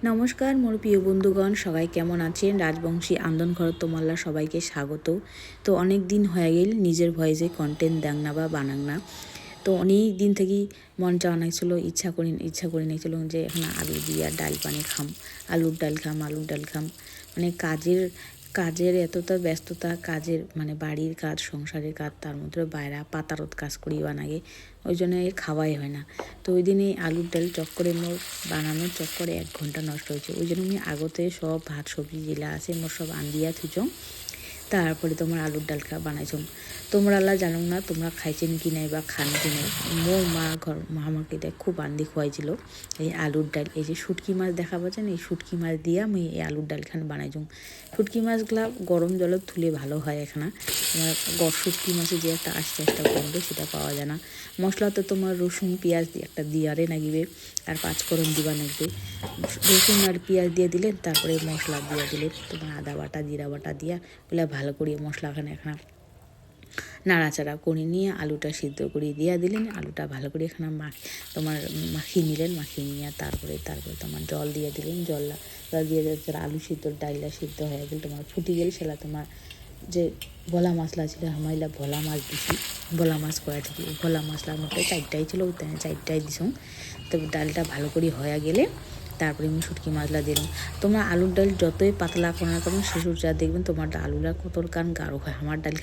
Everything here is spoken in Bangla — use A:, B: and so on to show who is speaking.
A: নমস্কার মোর প্রিয় বন্ধুগণ, সবাই কেমন আছেন? রাজবংশী আন্দন ঘর তোমাল্লা সবাইকে স্বাগত। তো অনেক দিন হয়ে গেল নিজের ভয়েসে কন্টেন্ট দেখ না বা বানাক না। তো অনেক দিন থেকেই মন চাওয়া নাইছিল, ইচ্ছা করে নিয়েছিল যে এখন আলু দিয়া ডাল পানি খাম, আলুর ডাল খাম। মানে কাজের এতটা ব্যস্ততা, কাজের মানে বাড়ির কাজ, সংসারের কাজ, তার মধ্যে বাইরা পাতারত কাজ করি বানাগে, ওই জন্য এর খাওয়াই হয় না। তো ওই দিন এই আলুর ডাল চক্করে মোর বানানোর চক্করে 1 ঘন্টা নষ্ট হয়েছে। ওই জন্য আমি আগতে সব ভাত সবজি যেগুলা আছে মোর সব আন্দিয়া থুইছং, তারপরে তোমার আলুর ডাল বানাইছং। তোমরা আল্লাহ জানো না তোমরা খাইছেন কি নাই বা খান কি নাই। মোর মা আমাকে এটা খুব আন্দি খোয়াইছিল এই আলুর ডাল। এই যে শুটকি মাছ দেখা পাচ্ছেন, এই শুটকি মাছ দিয়ে আমি এই আলুর ডাল বানাইছং। শুটকি মাছগুলা গরম জলত ধুলে ভালো হয়। এখানে তোমার শুটকি মাছে যে একটা আস্তে গন্ধ সেটা পাওয়া যায় না। মশলা তো তোমার রসুন পেঁয়াজ একটা দিয়ারে নাগিবে, আর 5 ফোড়ন দিবা লাগবে। রসুন আর পেঁয়াজ দিয়ে দিলেন, তারপরে মশলা দিয়ে দিলেন তোমার আদা বাটা জিরা বাটা দিয়া বলে ভালো করে মশলাখানে এখানে নাড়াচাড়া করে নিয়ে আলুটা সিদ্ধ করে দিয়ে দিলেন। আলুটা ভালো করে এখানে তোমার মাখিয়ে নিলেন, মাখিয়ে নিয়ে তারপরে তোমার জল দিয়ে দিলেন। জল দিয়ে আলু সিদ্ধ ডাইলা সিদ্ধ হয়ে গেল, তোমার ফুটি গেল। সেটা তোমার যে ভোলা মশলা ছিল আমাইলা ভোলা মাছ দিছি, ভোলা মাছ কয়েকটা দিই। ভোলা মশলার মধ্যে 4টাই ছিল, ওই 4টাই দিছুম। তো ডালটা ভালো করে হয়ে গেলে তারপরে আমি শুটকি মাছলা দিলাম। তোমরা আলুর ডাল যতই পাতলা করা না কেন শেষুর যা দেখবেন তোমার আলুটা কত গাঢ় হয়। আমার ডাল